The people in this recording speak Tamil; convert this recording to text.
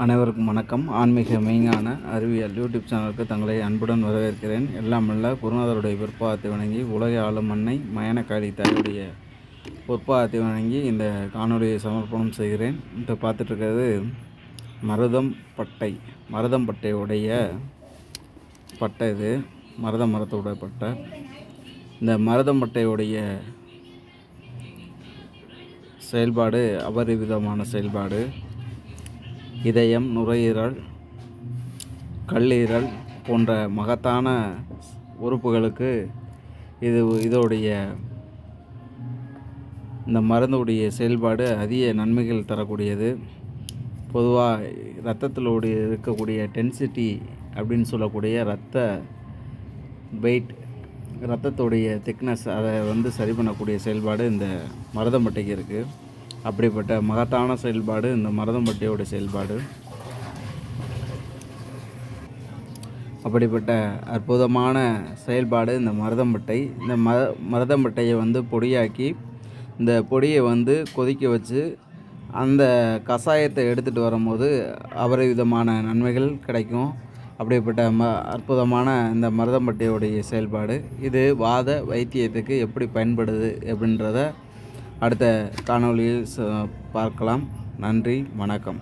அனைவருக்கும் வணக்கம். ஆன்மீக மெய்ஞான அறிவியல் யூடியூப் சேனலுக்கு தங்களை அன்புடன் வரவேற்கிறேன். எல்லாம் அல்ல குருநாதருடைய பொற்பாதத்தை வணங்கி உலக ஆளும் அன்னை மயனக்காளி தாயுடைய பொற்பாதத்தை வணங்கி இந்த காணொலியை சமர்ப்பணம் செய்கிறேன். இப்போ பார்த்துட்ருக்கிறது மருதம் பட்டை. மருதம் பட்டையுடைய பட்டை இது. மருத மரத்தோட பட்டை. இந்த மருதம் பட்டையுடைய செயல்பாடு அபரிவிதமான செயல்பாடு. இதயம், நுரையீரல், கல்லீரல் போன்ற மகத்தான உறுப்புகளுக்கு இதோடைய இந்த மருந்துடைய செயல்பாடு அதிக நன்மைகள் தரக்கூடியது. பொதுவாக இரத்தத்தில் இருக்கக்கூடிய டென்சிட்டி அப்படின்னு சொல்லக்கூடிய இரத்த வெயிட், இரத்தத்துடைய திக்னஸ் அதை சரி பண்ணக்கூடிய செயல்பாடு இந்த மருதம்பட்டைக்கு இருக்குது. அப்படிப்பட்ட மகத்தான செயல்பாடு இந்த மருதம்பட்டையோட செயல்பாடு. அப்படிப்பட்ட அற்புதமான செயல்பாடு இந்த மருதம்பட்டை. இந்த மருதம்பட்டையை பொடியாக்கி இந்த பொடியை கொதிக்க வச்சு அந்த கஷாயத்தை எடுத்துகிட்டு வரும்போது அபரிவிதமான நன்மைகள் கிடைக்கும். அப்படிப்பட்ட அற்புதமான இந்த மருதம்பட்டையோடைய செயல்பாடு இது வாத வைத்தியத்துக்கு எப்படி பயன்படுது அப்படின்றத அடுத்த காணொளியில் பார்க்கலாம். நன்றி, வணக்கம்.